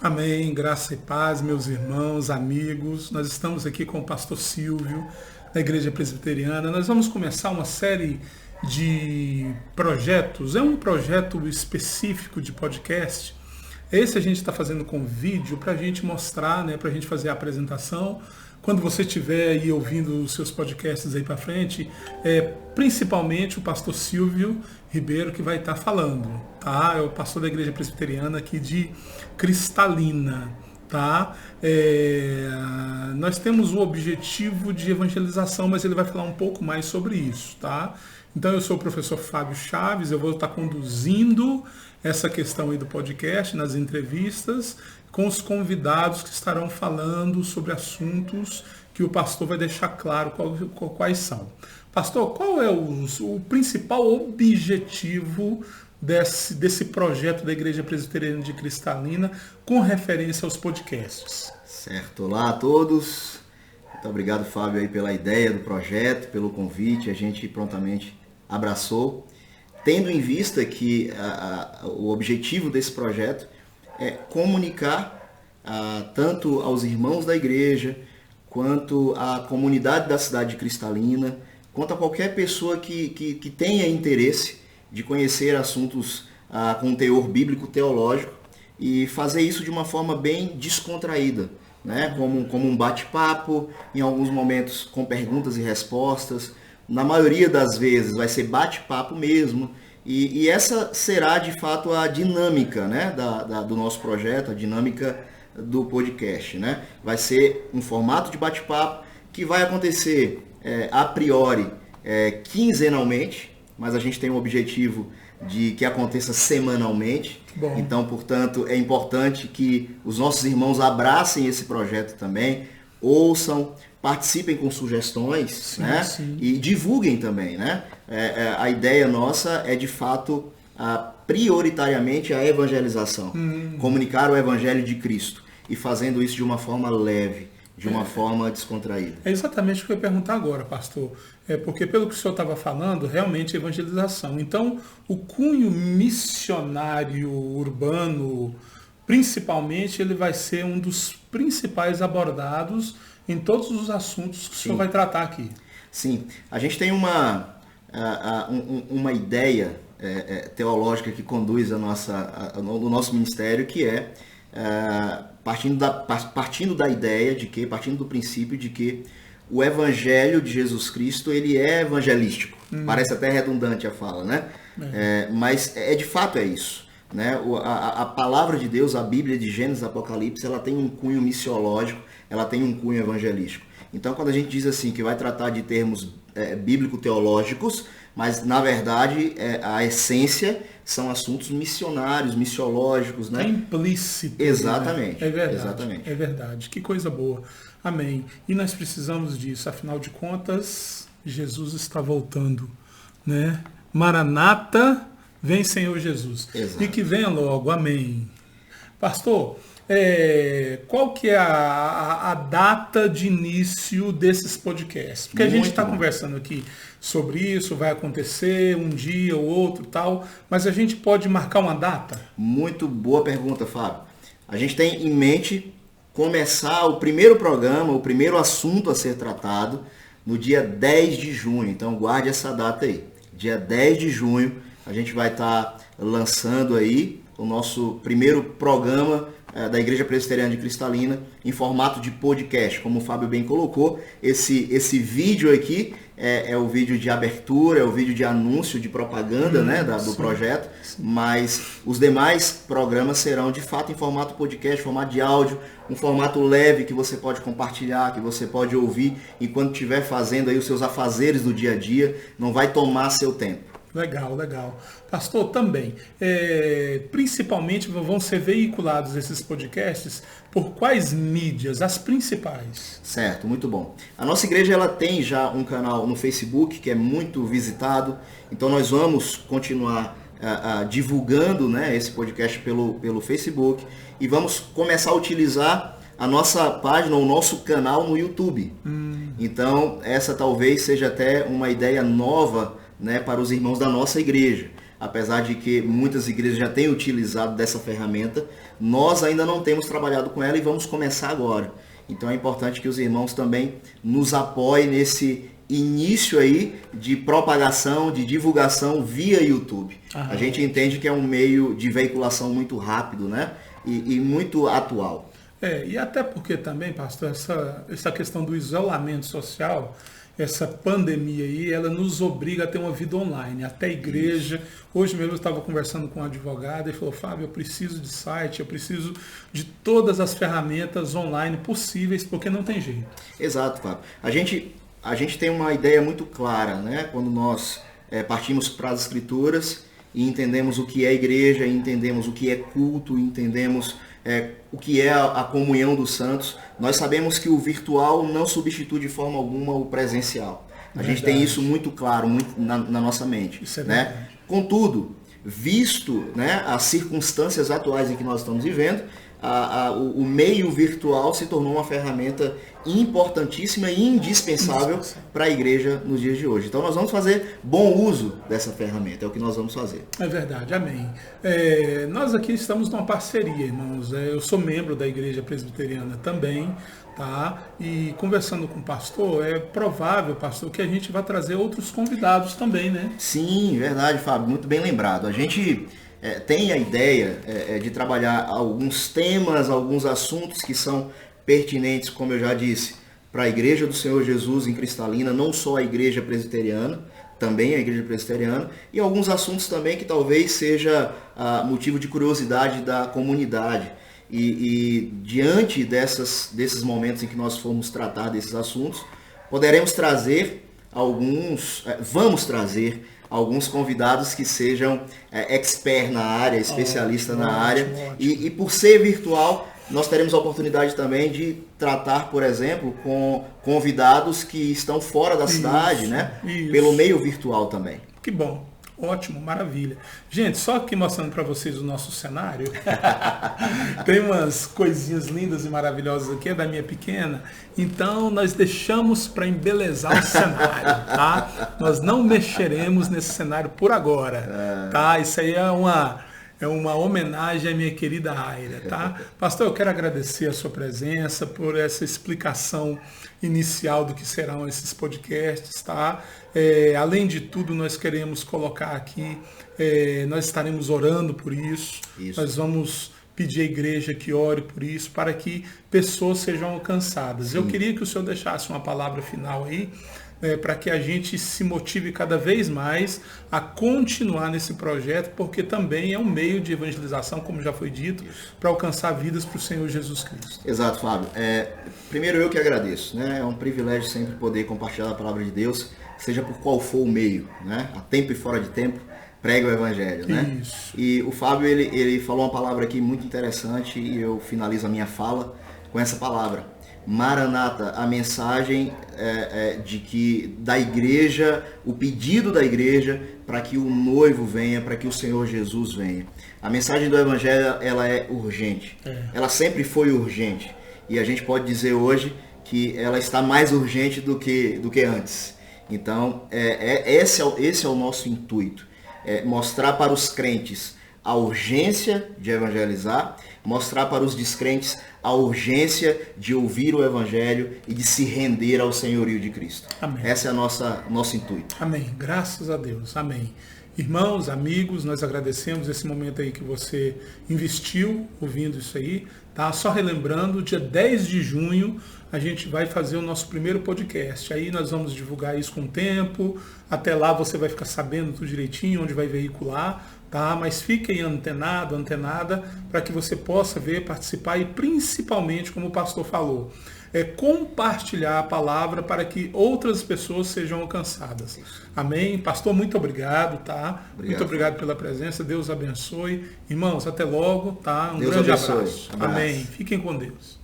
Amém, graça e paz, meus irmãos, amigos. Nós estamos aqui com o pastor Silvio, da Igreja Presbiteriana. Nós vamos começar uma série de projetos. É um projeto específico de podcast. Esse a gente está fazendo com vídeo para a gente mostrar, para a gente fazer a apresentação. Quando você estiver aí ouvindo os seus podcasts aí para frente, principalmente o pastor Silvio Ribeiro que vai estar falando, tá? É o pastor da Igreja Presbiteriana aqui de Cristalina, tá? Nós temos o objetivo de evangelização, mas ele vai falar um pouco mais sobre isso, tá? Então eu sou o professor Fábio Chaves, eu vou estar conduzindo essa questão aí do podcast, nas entrevistas, com os convidados que estarão falando sobre assuntos que o pastor vai deixar claro quais são. Pastor, qual é o principal objetivo desse projeto da Igreja Presbiteriana de Cristalina com referência aos podcasts? Certo, olá a todos. Muito obrigado, Fábio, aí pela ideia do projeto, pelo convite, a gente prontamente abraçou. Tendo em vista que o objetivo desse projeto é comunicar tanto aos irmãos da igreja, quanto à comunidade da cidade de Cristalina, quanto a qualquer pessoa que tenha interesse de conhecer assuntos com teor bíblico-teológico e fazer isso de uma forma bem descontraída, né? Como um bate-papo, em alguns momentos com perguntas e respostas. Na maioria das vezes vai ser bate-papo mesmo, e essa será de fato a dinâmica, né, do nosso projeto, a dinâmica do podcast, né? Vai ser um formato de bate-papo que vai acontecer a priori quinzenalmente, mas a gente tem o objetivo de que aconteça semanalmente. Bom. Então, portanto, é importante que os nossos irmãos abracem esse projeto também, ouçam, participem com sugestões, sim, né? Sim. E divulguem também, né? A ideia nossa é de fato prioritariamente a evangelização, comunicar o evangelho de Cristo e fazendo isso de uma forma leve, de uma forma descontraída. É exatamente o que eu ia perguntar agora, pastor. Porque pelo que o senhor estava falando, realmente é evangelização. Então, o cunho missionário urbano, principalmente, ele vai ser um dos principais abordados em todos os assuntos que o senhor vai tratar aqui. Sim, a gente tem uma ideia teológica que conduz o nosso ministério, que partindo da ideia de que, partindo do princípio de que o evangelho de Jesus Cristo, ele é evangelístico. Parece até redundante a fala, né? Mas de fato é isso. Né? A palavra de Deus, a Bíblia de Gênesis e Apocalipse, ela tem um cunho missiológico, ela tem um cunho evangelístico. Então, quando a gente diz assim que vai tratar de termos bíblico-teológicos, mas na verdade a essência são assuntos missionários, missiológicos, né? É implícito. Exatamente. Né? É verdade. Exatamente. É verdade. Que coisa boa. Amém. E nós precisamos disso. Afinal de contas, Jesus está voltando, né? Maranata, vem Senhor Jesus. Exato. E que venha logo. Amém. Pastor, qual que é a data de início desses podcasts? Porque a gente está conversando aqui sobre isso, vai acontecer um dia ou outro tal, mas a gente pode marcar uma data? Muito boa pergunta, Fábio. A gente tem em mente começar o primeiro programa, o primeiro assunto a ser tratado no dia 10 de junho. Então guarde essa data aí. Dia 10 de junho a gente vai estar lançando aí o nosso primeiro programa da Igreja Presbiteriana de Cristalina em formato de podcast. Como o Fábio bem colocou, esse vídeo aqui é o vídeo de abertura, é o vídeo de anúncio, de propaganda, né, do projeto, mas os demais programas serão de fato em formato podcast, formato de áudio, um formato leve que você pode compartilhar, que você pode ouvir enquanto estiver fazendo aí os seus afazeres do dia a dia, não vai tomar seu tempo. Legal, legal. Pastor, também, principalmente vão ser veiculados esses podcasts por quais mídias? As principais? Certo, muito bom. A nossa igreja ela tem já um canal no Facebook que é muito visitado, então nós vamos continuar divulgando, né, esse podcast pelo Facebook e vamos começar a utilizar a nossa página, o nosso canal no YouTube. Então, essa talvez seja até uma ideia nova, né, para os irmãos da nossa igreja. apesar de que muitas igrejas já têm utilizado dessa ferramenta, nós ainda não temos trabalhado com ela e vamos começar agora. Então é importante que os irmãos também nos apoiem nesse início aí de propagação, de divulgação via YouTube. A gente entende que é um meio de veiculação muito rápido, né? E muito atual. E até porque também, pastor, essa questão do isolamento social, essa pandemia aí, ela nos obriga a ter uma vida online, até a igreja. Isso. Hoje mesmo eu estava conversando com um advogado e falou, Fábio, eu preciso de site, eu preciso de todas as ferramentas online possíveis, porque não tem jeito. Exato, Fábio. A gente tem uma ideia muito clara, né? Quando nós partimos para as Escrituras e entendemos o que é igreja, entendemos o que é culto, entendemos o que é a comunhão dos santos, nós sabemos que o virtual não substitui de forma alguma o presencial. A gente tem isso muito claro na nossa mente. Isso é né? Contudo, visto, né, as circunstâncias atuais em que nós estamos vivendo, o meio virtual se tornou uma ferramenta importantíssima e indispensável para a igreja nos dias de hoje. Então nós vamos fazer bom uso dessa ferramenta, é o que nós vamos fazer. É verdade, amém. Nós aqui estamos numa parceria, irmãos. Eu sou membro da Igreja Presbiteriana também, tá? E conversando com o pastor, é provável, pastor, que a gente vai trazer outros convidados também, né? Sim, verdade, Fábio, muito bem lembrado. A gente tem a ideia de trabalhar alguns temas, alguns assuntos que são pertinentes, como eu já disse, para a Igreja do Senhor Jesus em Cristalina, não só a Igreja Presbiteriana, também a Igreja Presbiteriana, e alguns assuntos também que talvez seja motivo de curiosidade da comunidade. E diante desses momentos em que nós formos tratar desses assuntos, vamos trazer alguns convidados que sejam expert na área, especialista na área. Ótimo. E por ser virtual, nós teremos a oportunidade também de tratar, por exemplo, com convidados que estão fora da cidade, né? Pelo meio virtual também. Que bom. Ótimo, maravilha. Gente, só aqui mostrando para vocês o nosso cenário. Tem umas coisinhas lindas e maravilhosas aqui, é da minha pequena. Então, nós deixamos para embelezar o cenário, tá? Nós não mexeremos nesse cenário por agora, tá? Isso aí é uma homenagem à minha querida Aira, tá? Pastor, eu quero agradecer a sua presença por essa explicação inicial do que serão esses podcasts, tá? Além de tudo, nós queremos colocar aqui, nós estaremos orando por isso. Nós vamos pedir à igreja que ore por isso, para que pessoas sejam alcançadas. Sim. Eu queria que o senhor deixasse uma palavra final aí, para que a gente se motive cada vez mais a continuar nesse projeto, porque também é um meio de evangelização, como já foi dito, para alcançar vidas para o Senhor Jesus Cristo. Exato, Fábio. Primeiro eu que agradeço, né? É um privilégio sempre poder compartilhar a palavra de Deus, seja por qual for o meio, né? A tempo e fora de tempo, prega o Evangelho, né? Isso. E o Fábio, ele falou uma palavra aqui muito interessante e eu finalizo a minha fala com essa palavra. Maranata, a mensagem de que da igreja, o pedido da igreja para que o noivo venha, para que o Senhor Jesus venha. A mensagem do Evangelho, ela é urgente. Ela sempre foi urgente. E a gente pode dizer hoje que ela está mais urgente do que antes. Então, esse é o nosso intuito. Mostrar para os crentes a urgência de evangelizar, mostrar para os descrentes a urgência de ouvir o Evangelho e de se render ao senhorio de Cristo. Amém. Esse é o nosso intuito. Amém. Graças a Deus. Amém. Irmãos, amigos, nós agradecemos esse momento aí que você investiu ouvindo isso aí. Tá? Só relembrando, dia 10 de junho a gente vai fazer o nosso primeiro podcast. Aí nós vamos divulgar isso com o tempo. Até lá você vai ficar sabendo tudo direitinho, onde vai veicular. Tá? Mas fique aí antenada, para que você possa ver, participar e principalmente, como o pastor falou, compartilhar a palavra para que outras pessoas sejam alcançadas. Amém? Pastor, muito obrigado, tá? Muito obrigado pela presença, Deus abençoe. Irmãos, até logo, tá? Um grande abraço. Amém. Fiquem com Deus.